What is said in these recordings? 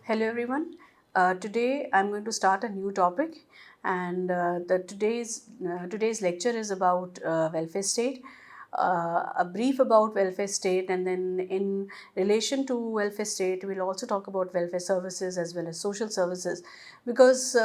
Hello everyone. Today I'm going to start a new topic, and today's lecture is about welfare state. A brief about welfare state, and then in relation to welfare state, we'll also talk about welfare services as well as social services, because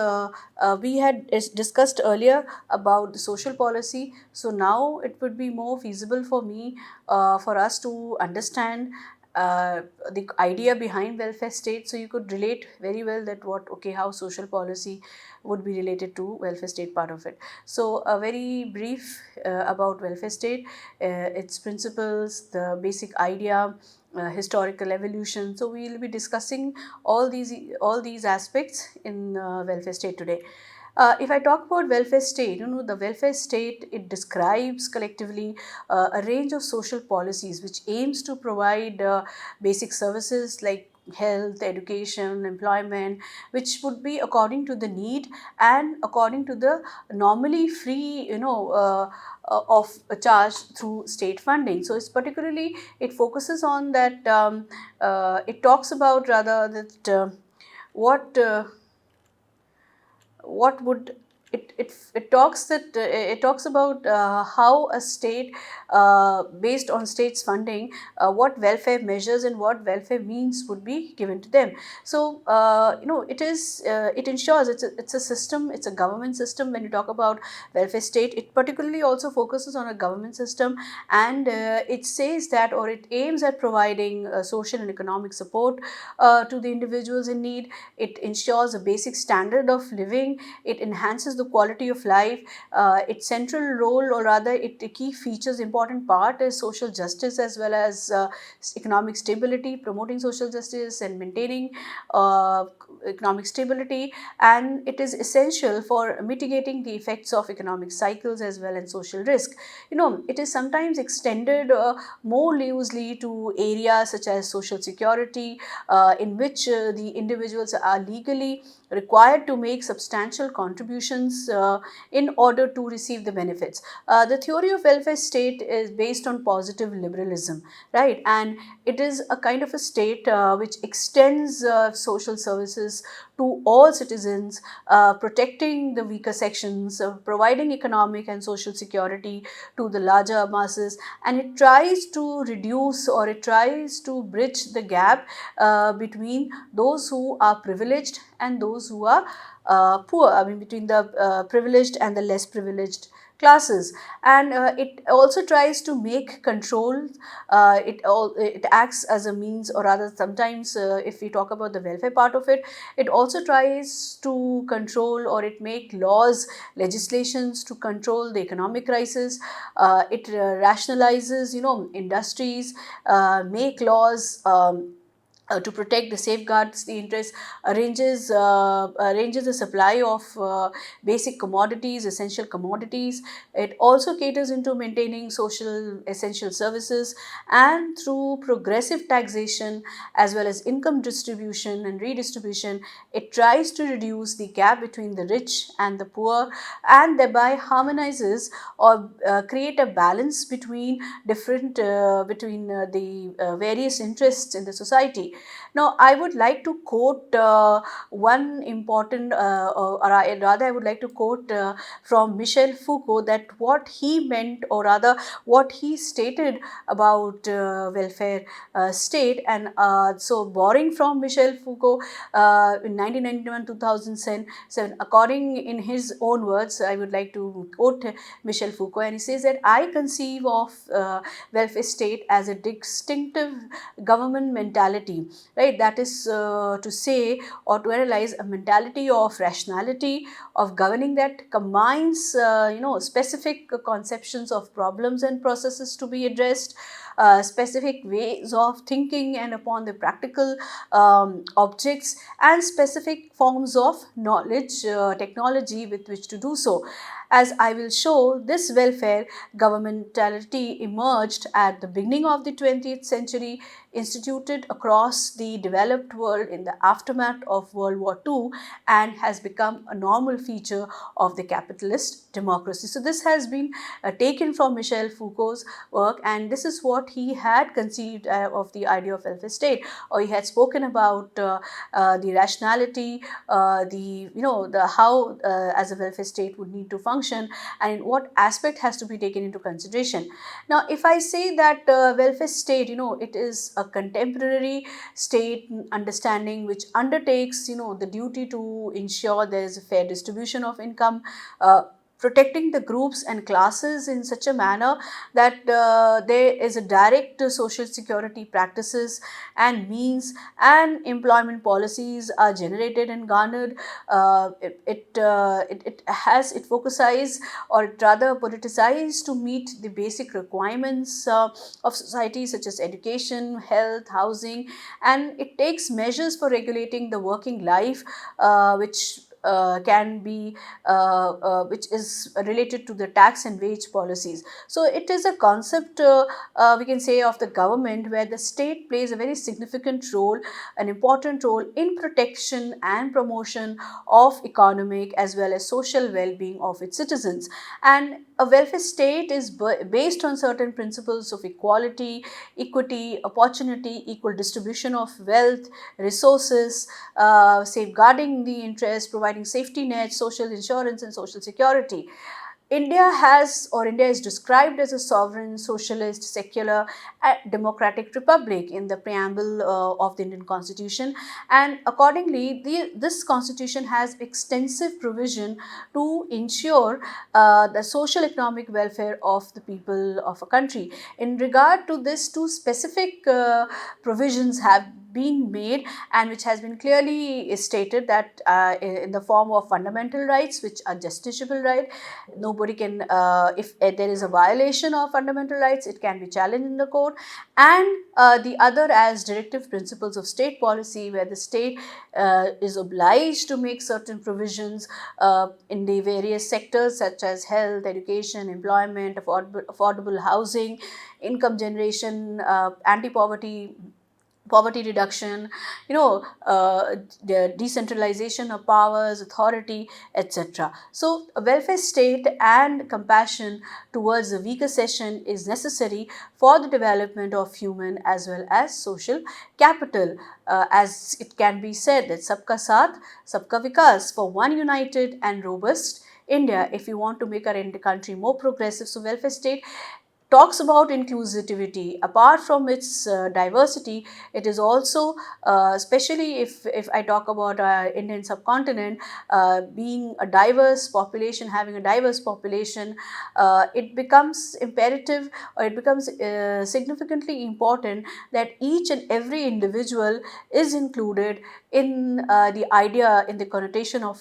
we had discussed earlier about the social policy. So now it would be more feasible for me, for us to understand uh, the idea behind welfare state, so you could relate very well that what okay how social policy would be related to welfare state part of it. So a very brief about welfare state, its principles, the basic idea, historical evolution. So we will be discussing all these aspects in welfare state today. If I talk about welfare state, the welfare state, it describes collectively a range of social policies which aims to provide basic services like health, education, employment, which would be according to the need and according to the normally free, of a charge through state funding. So it's particularly, it focuses on that, it talks about rather that what what would it talks that it talks about how a state, based on state's funding, what welfare measures and what welfare means would be given to them. So it ensures it's a system, it's a government system. When you talk about welfare state, it particularly also focuses on a government system, and it says that, or it aims at providing social and economic support to the individuals in need. It ensures a basic standard of living. It enhances the quality of life. Its central role, or rather it key features, important part, is social justice as well as economic stability, promoting social justice and maintaining uh, economic stability. And it is essential for mitigating the effects of economic cycles as well as social risk. It is sometimes extended more loosely to areas such as social security, in which the individuals are legally required to make substantial contributions in order to receive the benefits. The theory of welfare state is based on positive liberalism, right? And it is a kind of a state which extends social services to all citizens, protecting the weaker sections, providing economic and social security to the larger masses, and it tries to reduce, or it tries to bridge the gap between those who are privileged and those who are poor. I mean, between the privileged and the less privileged classes. And it also tries to make control. It acts as a means, or rather sometimes, if we talk about the welfare part of it, it also tries to control, or it make laws, legislations to control the economic crisis. It rationalizes, industries, make laws, to protect the safeguards the interest, arranges the supply of basic commodities, essential commodities. It also caters into maintaining social essential services, and through progressive taxation as well as income distribution and redistribution, it tries to reduce the gap between the rich and the poor, and thereby harmonizes or create a balance between the various interests in the society. Now, I would like to quote one important, rather, I would like to quote from Michel Foucault, that what he meant, or rather, what he stated about welfare state. And so, borrowing from Michel Foucault in 1991 2007, according in his own words, I would like to quote Michel Foucault, and he says that I conceive of welfare state as a distinctive government mentality, right? That is to say, or to analyze, a mentality of rationality, of governing, that combines specific conceptions of problems and processes to be addressed, specific ways of thinking and upon the practical objects, and specific forms of knowledge, technology with which to do so. As I will show, this welfare governmentality emerged at the beginning of the 20th century, instituted across the developed world in the aftermath of World War II, and has become a normal feature of the capitalist democracy. So this has been taken from Michel Foucault's work, and this is what he had conceived of the idea of welfare state, or he had spoken about the rationality, the how as a welfare state would need to function, and in what aspect has to be taken into consideration. Now, if I say that welfare state, it is a contemporary state understanding which undertakes, the duty to ensure there is a fair distribution of income, protecting the groups and classes in such a manner that there is a direct social security practices and means and employment policies are generated and garnered. It focuses, or it rather politicized, to meet the basic requirements of society, such as education, health, housing, and it takes measures for regulating the working life, which can be which is related to the tax and wage policies. So it is a concept, we can say, of the government, where the state plays a very significant role, an important role in protection and promotion of economic as well as social well-being of its citizens. And a welfare state is based on certain principles of equality, equity, opportunity, equal distribution of wealth, resources, safeguarding the interest, providing safety nets, social insurance, and social security. India is described as a sovereign, socialist, secular, democratic republic in the preamble of the Indian Constitution, and accordingly, this Constitution has extensive provision to ensure the social economic welfare of the people of a country. In regard to this, two specific provisions have been made, and which has been clearly stated that in the form of fundamental rights, which are justiciable right. Nobody can, if there is a violation of fundamental rights, it can be challenged in the court. And the other as directive principles of state policy, where the state is obliged to make certain provisions in the various sectors such as health, education, employment, affordable housing, income generation, anti-poverty, poverty reduction, the decentralization of powers, authority, etc. So a welfare state and compassion towards the weaker section is necessary for the development of human as well as social capital. As it can be said that sabka saath, sabka vikas, for one united and robust India, if you want to make our country more progressive. So welfare state talks about inclusivity. Apart from its diversity, it is also, especially if I talk about our Indian subcontinent, being a diverse population, having a diverse population, it becomes imperative, or it becomes significantly important that each and every individual is included in the idea, in the connotation of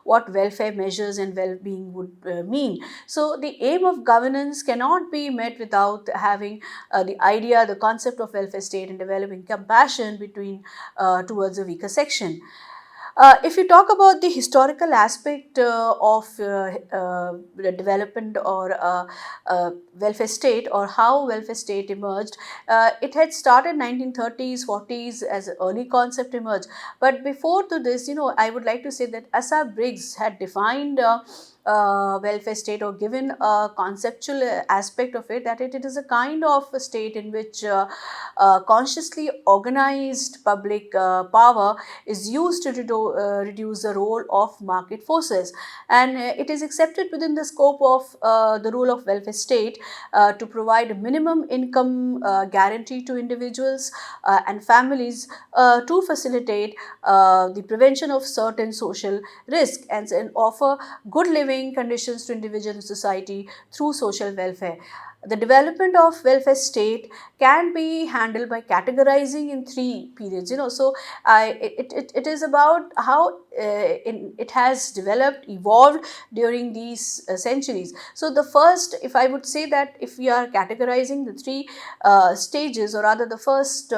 what welfare measures and well-being would mean. So the aim of governance cannot be met without having the idea, the concept of welfare state, and developing compassion towards a weaker section. If you talk about the historical aspect of the development or welfare state, or how welfare state emerged, it had started 1930s, 40s as an early concept emerged. But before to this, I would like to say that Asa Briggs had defined welfare state, or given a conceptual aspect of it, that it is a kind of a state in which consciously organized public power is used to reduce the role of market forces, and it is accepted within the scope of the rule of welfare state to provide a minimum income guarantee to individuals and families to facilitate the prevention of certain social risk, and offer good living conditions to individuals and society through social welfare. the development of welfare state can be handled by categorizing in three periods. So it is about how it has developed, evolved during these centuries. So the first, if I would say that if we are categorizing the three stages, or rather the first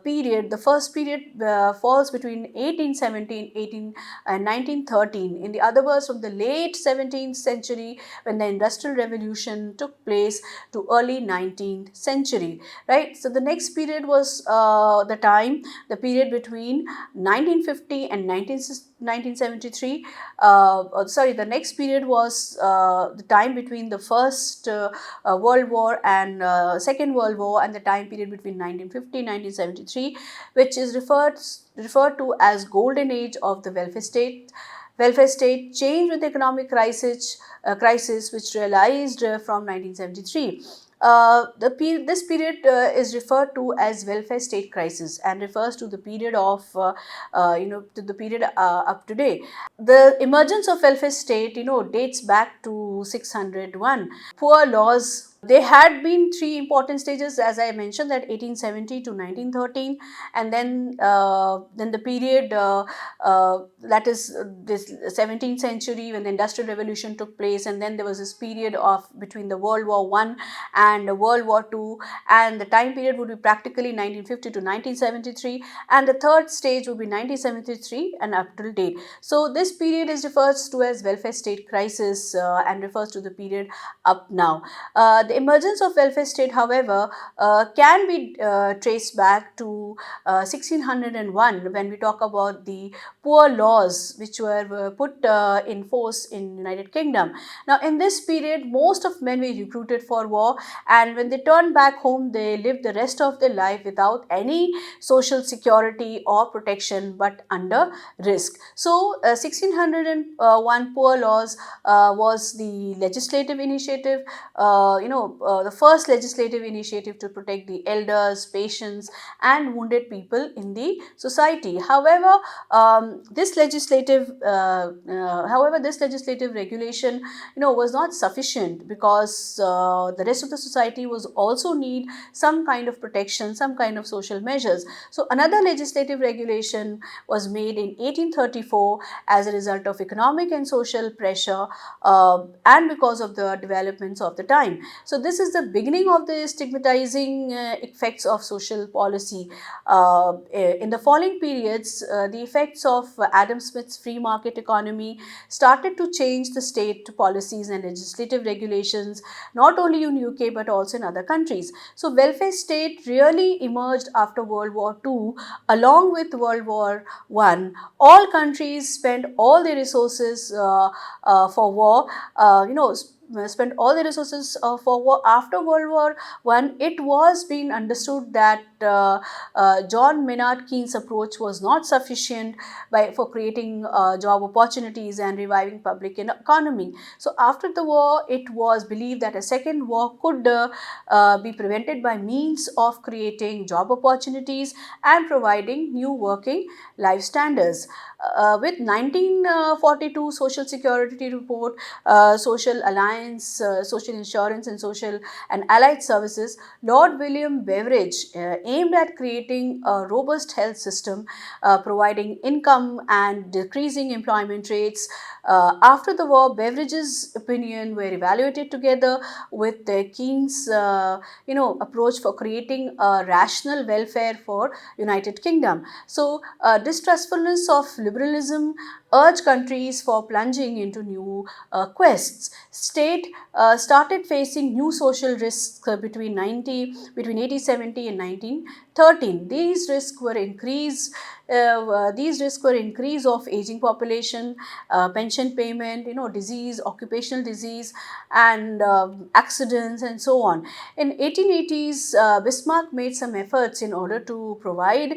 period, the first period falls between 1817, 18 and 1913. In the other words, from the late 17th century, when the Industrial Revolution took place, to early 19th century, right? So the next period was the period between 1950 and 1973. The next period was the time between the First World War and Second World War, and the time period between 1950 and 1973, which is referred to as Golden Age of the welfare state. Welfare state changed with economic crisis which realized from 1973. This period is referred to as welfare state crisis and refers to the period of to the period up to date. The emergence of welfare state dates back to 601. Poor laws. There had been three important stages, as I mentioned, that 1870 to 1913, and then the period that is this 17th century, when the Industrial Revolution took place, and then there was this period of between the World War I and World War II, and the time period would be practically 1950 to 1973, and the third stage would be 1973 and up till date. So this period is referred to as welfare state crisis and refers to the period up now. The emergence of welfare state, however, can be traced back to 1601, when we talk about the poor laws which were put in force in United Kingdom. Now, in this period, most of men were recruited for war, and when they turned back home, they lived the rest of their life without any social security or protection, but under risk. So, 1601 poor laws was the legislative initiative, the first legislative initiative to protect the elders, patients, and wounded people in the society. However, this legislative regulation was not sufficient, because the rest of the society was also need some kind of protection, some kind of social measures. So another legislative regulation was made in 1834 as a result of economic and social pressure, and because of the developments of the time. So this is the beginning of the stigmatizing effects of social policy. In the following periods, the effects of Adam Smith's free market economy started to change the state policies and legislative regulations, not only in UK but also in other countries. So welfare state really emerged after World War II along with World War I. All countries spent all their resources for war, spent all the resources for war after World War I. It was being understood that John Maynard Keynes' approach was not sufficient for creating job opportunities and reviving public economy. So after the war, it was believed that a second war could be prevented by means of creating job opportunities and providing new working life standards. With 1942 Social Security Report, Social Alliance, Social Insurance and Social and Allied Services, Lord William Beveridge aimed at creating a robust health system, providing income and decreasing employment rates. After the war, Beveridge's opinion were evaluated together with Keynes' approach for creating a rational welfare for United Kingdom. So, distrustfulness of liberalism urged countries for plunging into new quests. State started facing new social risks between 1870 and 1913. These risks were increase of aging population, pension payment, disease, occupational disease, and accidents, and so on. In 1880s, Bismarck made some efforts in order to provide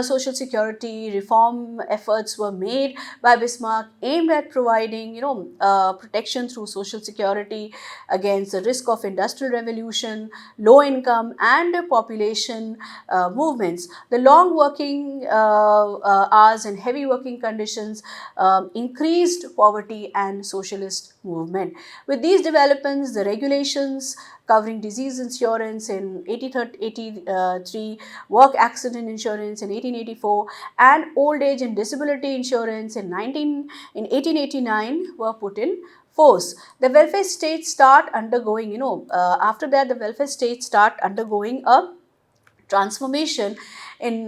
social security. Reform efforts were made by Bismarck aimed at providing, protection through social security against the risk of industrial revolution, low income and population movements. The long working hours and heavy working conditions increased poverty and socialist movement. With these developments, the regulations covering disease insurance in 1883, work accident insurance in 1884, and old age and disability insurance in 1889 were put in force. The welfare states start undergoing, after that, the welfare states start undergoing a transformation in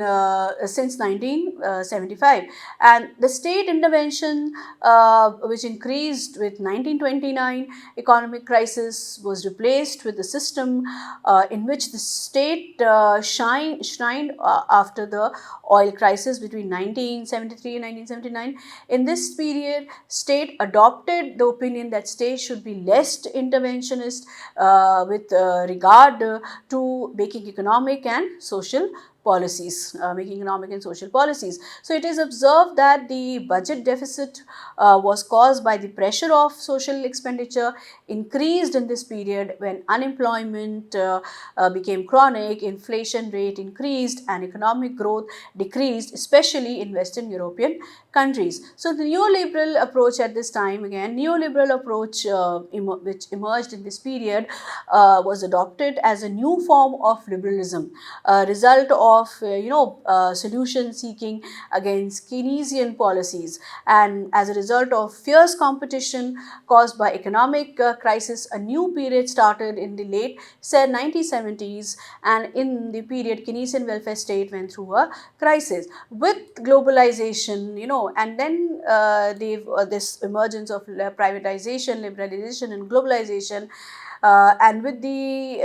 since 1975, and the state intervention, which increased with 1929 economic crisis, was replaced with a system in which the state shined after the oil crisis between 1973 and 1979. In this period, state adopted the opinion that state should be less interventionist with regard to making economic and social policies, making economic and social policies. So it is observed that the budget deficit was caused by the pressure of social expenditure increased in this period when unemployment became chronic, inflation rate increased, and economic growth decreased, especially in Western European countries. So the neoliberal approach at this time, again, neoliberal approach which emerged in this period was adopted as a new form of liberalism, a result of solution seeking against Keynesian policies, and as a result of fierce competition caused by economic crisis, a new period started in the late 1970s, and in the period Keynesian welfare state went through a crisis. With globalization, and then this emergence of privatization, liberalization, and globalization, and with the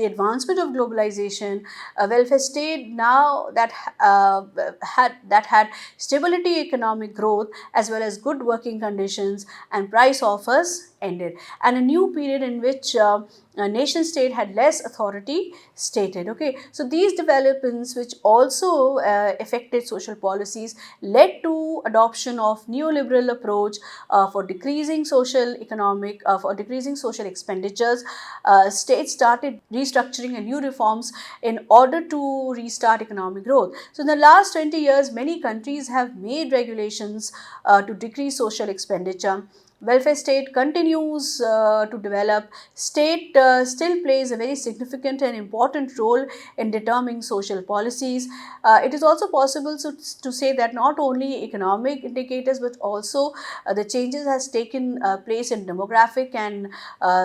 advancement of globalization, welfare state now that had stability, economic growth, as well as good working conditions and price offers ended, and a new period in which a nation state had less authority stated. Okay, so these developments, which also affected social policies, led to adoption of neoliberal approach for decreasing social expenditures. States started restructuring and new reforms in order to restart economic growth. So in the last 20 years, many countries have made regulations to decrease social expenditure. Welfare state continues to develop. State still plays a very significant and important role in determining social policies. It is also possible to say that not only economic indicators, but also the changes has taken place in demographic and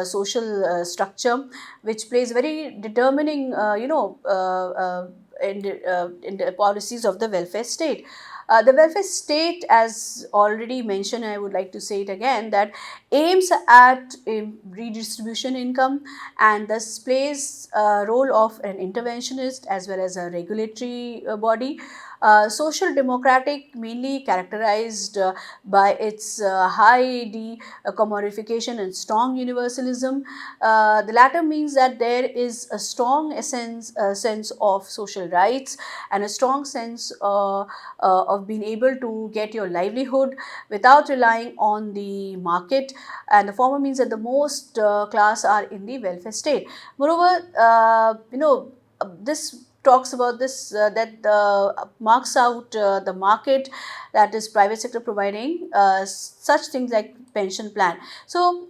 social structure, which plays very determining in the policies of the welfare state. The welfare state, as already mentioned, I would like to say it again, that aims at redistribution income, and thus plays a role of an interventionist as well as a regulatory body. Social democratic, mainly characterized by its high commodification and strong universalism. The latter means that there is a strong sense of social rights and a strong sense of being able to get your livelihood without relying on the market, and the former means that the most class are in the welfare state. Moreover, this talks about this that marks out the market, that is private sector providing such things like pension plan. So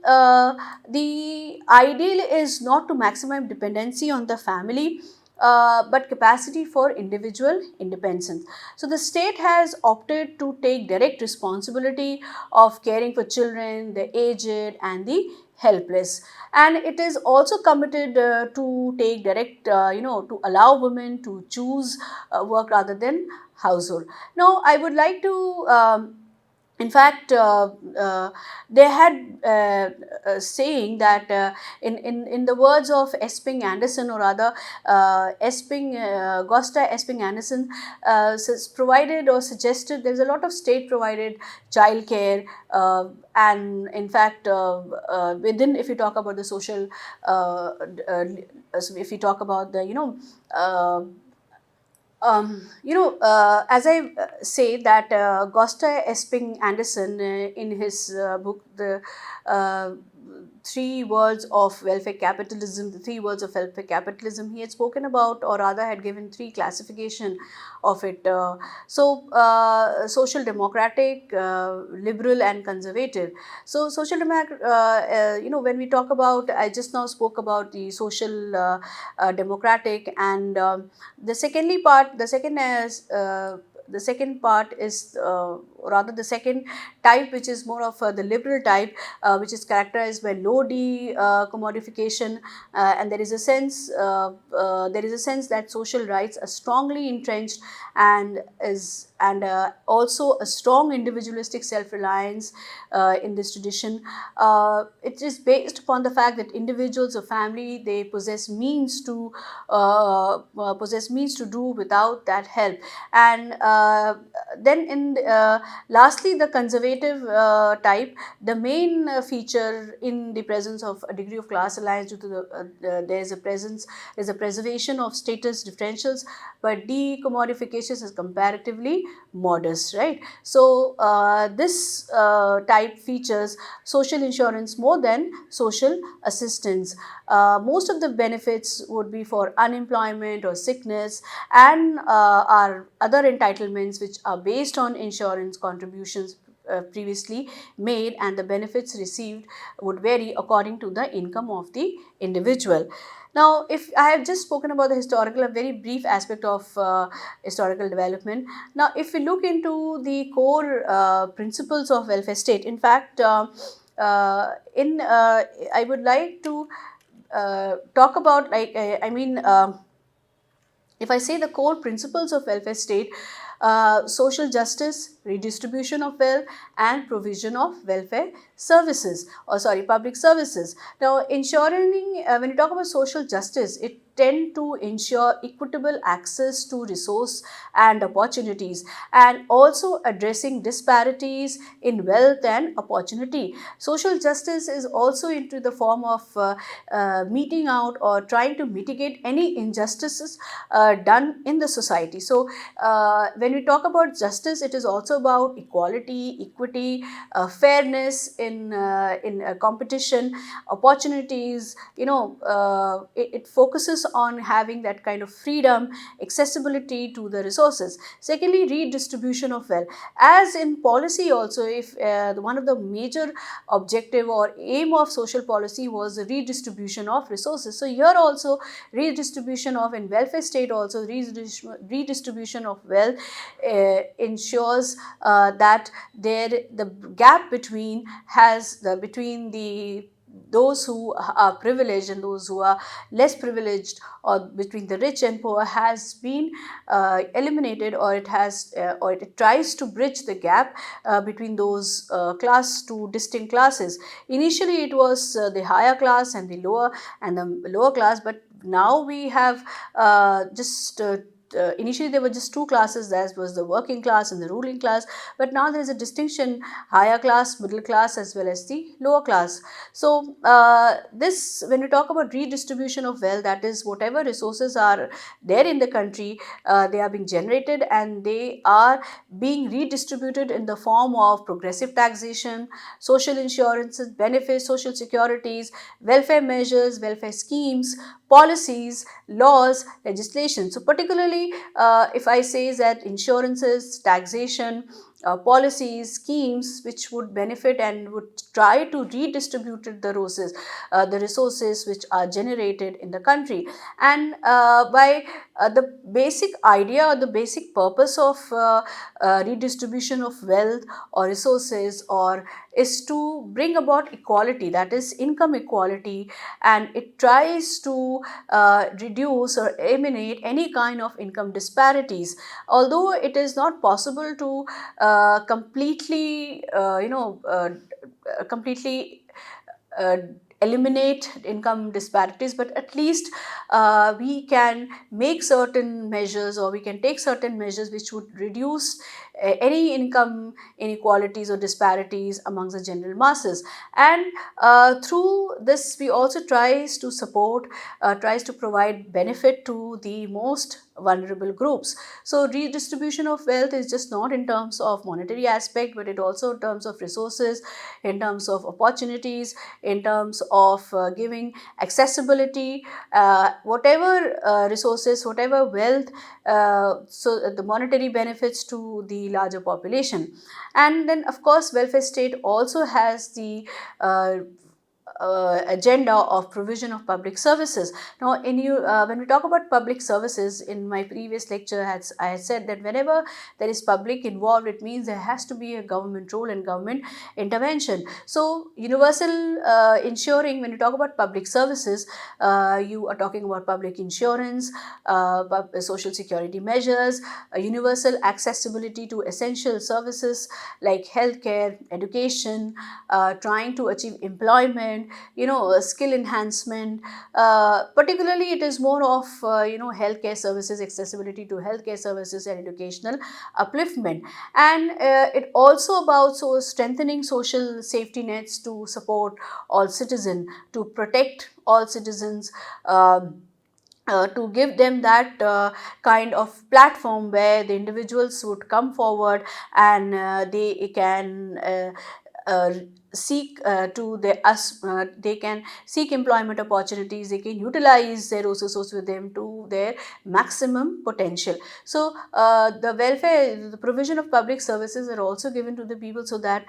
the ideal is not to maximize dependency on the family, but capacity for individual independence. So the state has opted to take direct responsibility of caring for children, the aged, and the helpless, and it is also committed to take direct, to allow women to choose work rather than household. Now, I would like to in fact, they had saying that in the words of Esping Anderson, or rather Gosta Esping Anderson, provided or suggested there is a lot of state provided childcare, and in fact within, if you talk about the social, if you talk about the as I say that Gosta Esping Anderson, in his book, the three words of welfare capitalism, the three words of welfare capitalism. He had spoken about, or rather had given three classification of it. Social democratic, liberal and conservative. So social when we talk about, I just now spoke about the social democratic, and the second part is, rather the second type, which is more of the liberal type, which is characterized by low D commodification, and there is a sense that social rights are strongly entrenched, and also a strong individualistic self-reliance in this tradition. It is based upon the fact that individuals or family, they possess means to do without that help. And then in lastly, the conservative type, the main feature in the presence of a degree of class alliance due to there's a preservation of status differentials, but decommodification is comparatively modest, right? So this type features social insurance more than social assistance. Most of the benefits would be for unemployment or sickness, and are other entitlements which are based on insurance contributions previously made, and the benefits received would vary according to the income of the individual. Now, if I have just spoken about the historical, a very brief aspect of historical development. Now, if we look into the core principles of welfare state, in fact, I would like to talk about, like, if I say the core principles of welfare state, social justice, redistribution of wealth, and provision of welfare services, or sorry, public services. Now, ensuring, when you talk about social justice, it tend to ensure equitable access to resource and opportunities, and also addressing disparities in wealth and opportunity. Social justice is also into the form of meting out or trying to mitigate any injustices done in the society. So when we talk about justice, it is also about equality, equity, fairness in competition, opportunities. It focuses on having that kind of freedom, accessibility to the resources. Secondly, redistribution of wealth. As in policy also, if one of the major objective or aim of social policy was the redistribution of resources. So here also, redistribution of, in welfare state also, redistribution of wealth ensures that the gap between the those who are privileged and those who are less privileged, or between the rich and poor, has been eliminated, or it tries to bridge the gap between those class to distinct classes. Initially, it was the higher class and the lower class, but now we have just initially there were just two classes, that was the working class and the ruling class, but now there is a distinction: higher class, middle class, as well as the lower class. So this, when we talk about redistribution of wealth, that is, whatever resources are there in the country, they are being generated and they are being redistributed in the form of progressive taxation, social insurances, benefits, social securities, welfare measures, welfare schemes, policies, laws, legislation. So particularly, if I say that insurances, taxation, policies, schemes which would benefit and would try to redistribute the resources which are generated in the country. And by the basic idea or the basic purpose of redistribution of wealth or resources, or is to bring about equality, that is income equality, and it tries to reduce or eliminate any kind of income disparities. Although it is not possible to completely uh, eliminate income disparities, but at least we can make certain measures, or we can take certain measures which would reduce any income inequalities or disparities amongst the general masses. And through this, we also tries to provide benefit to the most vulnerable groups. So redistribution of wealth is just not in terms of monetary aspect, but it also in terms of resources, in terms of opportunities, in terms of giving accessibility, whatever resources, whatever wealth, so the monetary benefits to the larger population. And then of course welfare state also has the agenda of provision of public services. Now, when we talk about public services, in my previous lecture, I had said that whenever there is public involved, it means there has to be a government role and government intervention. So, universal ensuring, when you talk about public services, you are talking about public insurance, social security measures, universal accessibility to essential services like healthcare, education, trying to achieve employment, skill enhancement. Particularly, it is more of healthcare services, accessibility to healthcare services, and educational upliftment. And it also about strengthening social safety nets to support all citizens, to protect all citizens. To give them that kind of platform where the individuals would come forward and they can uh, seek to their us they can seek employment opportunities, they can utilize their resources with them to their maximum potential. So the provision of public services are also given to the people, so that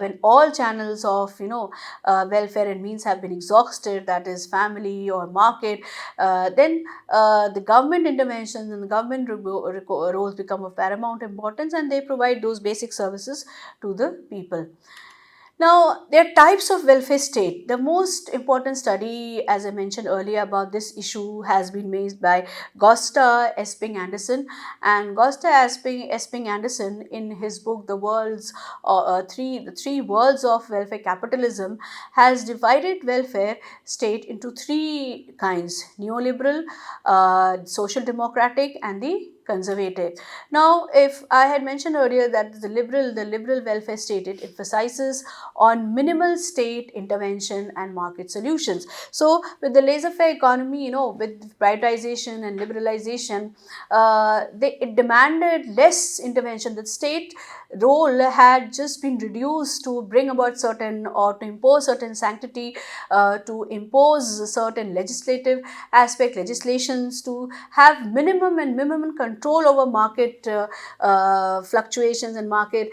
when all channels of welfare and means have been exhausted, that is family or market, then the government interventions and the government roles become of paramount importance, and they provide those basic services to the people. Now, there are types of welfare state. The most important study, as I mentioned earlier, about this issue has been made by Gösta Esping Anderson. And Gösta Esping Anderson, in his book The Three Worlds of Welfare Capitalism, has divided welfare state into three kinds: neoliberal, social democratic, and the conservative. Now, if I had mentioned earlier that the liberal welfare state, it emphasizes on minimal state intervention and market solutions. So, with the laissez-faire economy, with privatization and liberalization, it demanded less intervention. The state role had just been reduced to bring about certain, or to impose certain sanctity, to impose certain legislative aspect, legislations, to have minimum control over market fluctuations and market.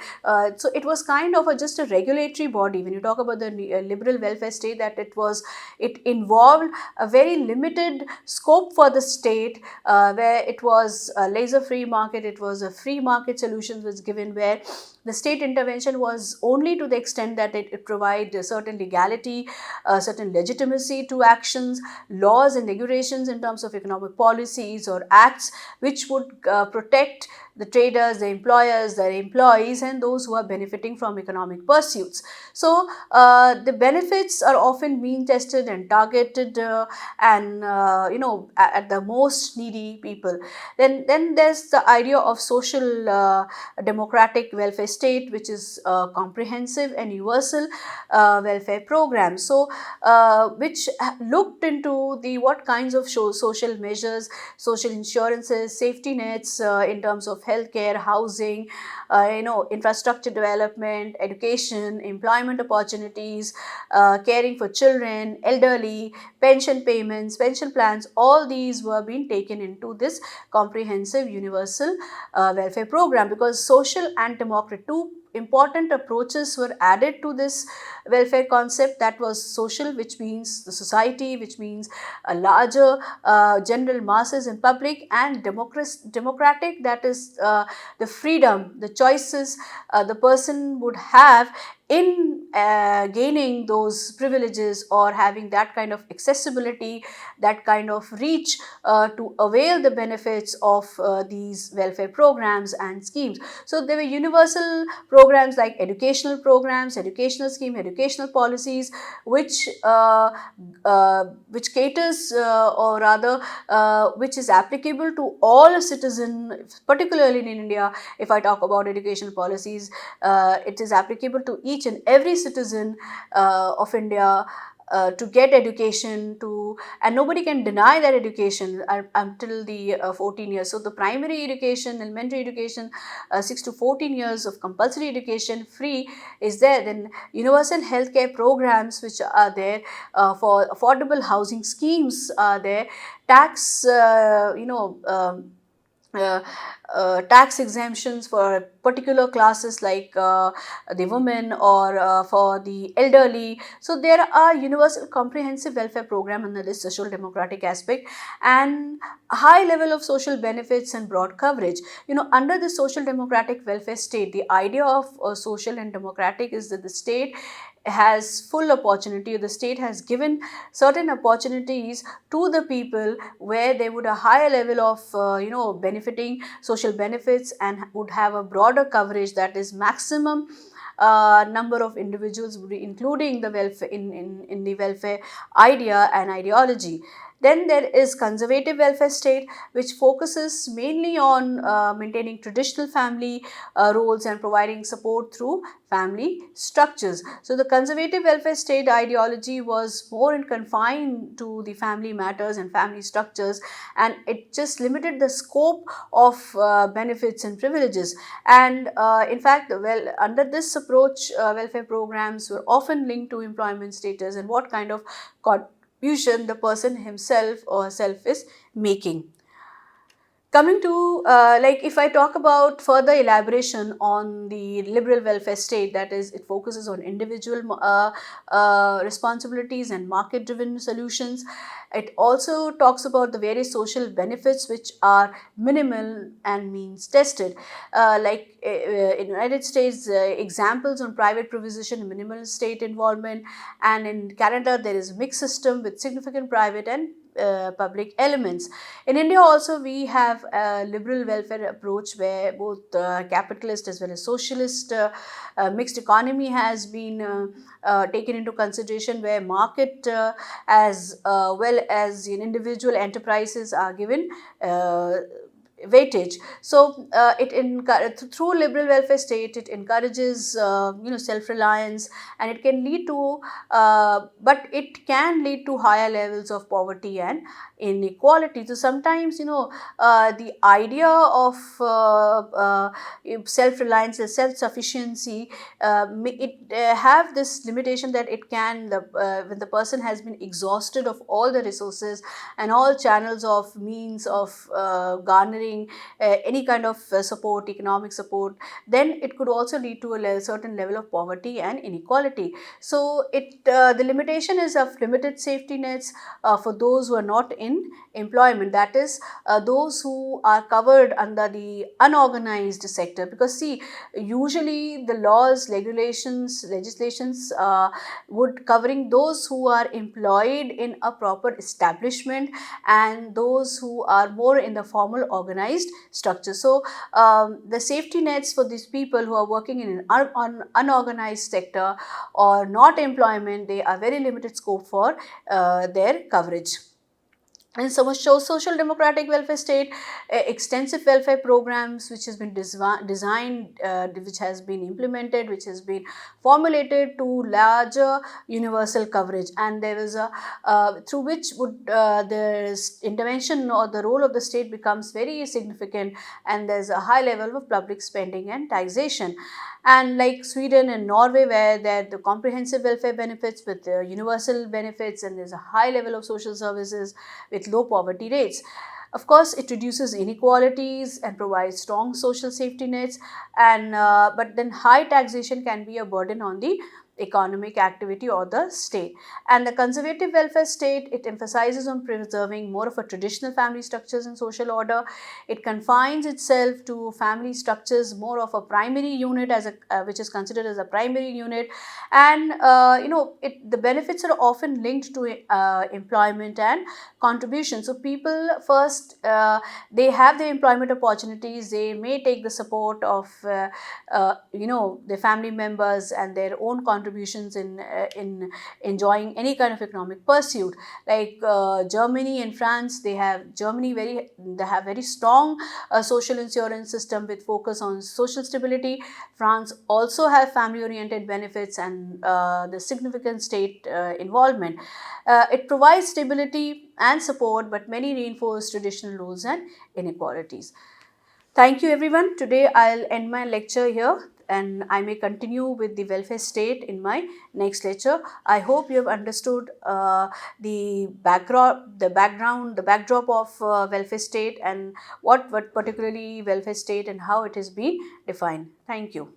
So it was kind of just a regulatory body. When you talk about the liberal welfare state, that it involved a very limited scope for the state, where it was a laissez-faire market, it was a free market solutions was given, where the state intervention was only to the extent that it provided a certain legality, certain legitimacy to actions, laws and regulations in terms of economic policies or acts, which would protect the traders, the employers, the employees, and those who are benefiting from economic pursuits. So the benefits are often mean tested and targeted, and at the most needy people. Then there's the idea of social democratic welfare state, which is comprehensive and universal welfare program. So which looked into the what kinds of social measures, social insurances, safety nets in terms of healthcare, housing, infrastructure development, education, employment opportunities, caring for children, elderly, pension payments, pension plans. All these were being taken into this comprehensive universal welfare program, because social and democratic, two important approaches were added to this welfare concept. That was social, which means the society, which means a larger general masses in public, and democratic, that is the freedom, the choices the person would have in gaining those privileges, or having that kind of accessibility, that kind of reach to avail the benefits of these welfare programs and schemes. So there were universal programs like educational programs, educational scheme, educational policies, which caters, or rather which is applicable to all citizens, particularly in India. If I talk about educational policies, it is applicable to each and every citizen of India, to get education, and nobody can deny that education until the 14 years. So the primary education, elementary education, 6 to 14 years of compulsory education free is there. Then universal healthcare programs which are there, for affordable housing schemes are there, tax uh, tax exemptions for particular classes like the women, or for the elderly. So there are universal comprehensive welfare program under this social democratic aspect, and high level of social benefits and broad coverage. Under the social democratic welfare state, the idea of social and democratic is that the state has full opportunity, the state has given certain opportunities to the people where they would a higher level of benefiting social benefits, and would have a broader coverage, that is maximum number of individuals would be including the welfare in the welfare idea and ideology. Then there is conservative welfare state, which focuses mainly on maintaining traditional family roles and providing support through family structures. So the conservative welfare state ideology was more in confined to the family matters and family structures, and it just limited the scope of benefits and privileges. And in fact, well, under this approach, welfare programs were often linked to employment status and what kind of contribution the person himself or herself is making. Coming to, if I talk about further elaboration on the liberal welfare state, that is, it focuses on individual responsibilities and market driven solutions. It also talks about the various social benefits which are minimal and means tested. In United States, examples on private provision, minimal state involvement, and in Canada there is a mixed system with significant private and public elements. In India also we have a liberal welfare approach where both capitalist as well as socialist mixed economy has been taken into consideration, where market as well as individual enterprises are given weightage. So through liberal welfare state, it encourages self-reliance, and it can lead to but it can lead to higher levels of poverty and inequality. So sometimes the idea of self-reliance and self-sufficiency, it have this limitation that it can, when the person has been exhausted of all the resources and all channels of means of garnering any kind of support, economic support, then it could also lead to a certain level of poverty and inequality. So the limitation is of limited safety nets for those who are not in employment, that is, those who are covered under the unorganized sector. Because see, usually the laws, regulations, legislations would covering those who are employed in a proper establishment and those who are more in the formal organized structure. So the safety nets for these people who are working in an unorganized sector or not employment, they are very limited scope for their coverage. And so much so, social democratic welfare state, extensive welfare programs which has been designed, which has been implemented, which has been formulated to larger universal coverage, and there is a through which would the intervention or the role of the state becomes very significant, and there's a high level of public spending and taxation. And like Sweden and Norway, where there the comprehensive welfare benefits with universal benefits, and there's a high level of social services with low poverty rates. Of course, it reduces inequalities and provides strong social safety nets, and but then high taxation can be a burden on the economic activity or the state. And the conservative welfare state, it emphasizes on preserving more of a traditional family structures and social order. It confines itself to family structures, more of a primary unit, as a which is considered as a primary unit. And the benefits are often linked to employment and contribution. So people first, they have the employment opportunities, they may take the support of their family members and their own contribution contributions in enjoying any kind of economic pursuit. Like Germany and France, they have very strong social insurance system with focus on social stability. France also have family oriented benefits and the significant state involvement. It provides stability and support, but many reinforce traditional roles and inequalities. Thank you, everyone. Today I'll end my lecture here, and I may continue with the welfare state in my next lecture. I hope you have understood the backdrop of welfare state, and what particularly welfare state and how it has been defined. Thank you.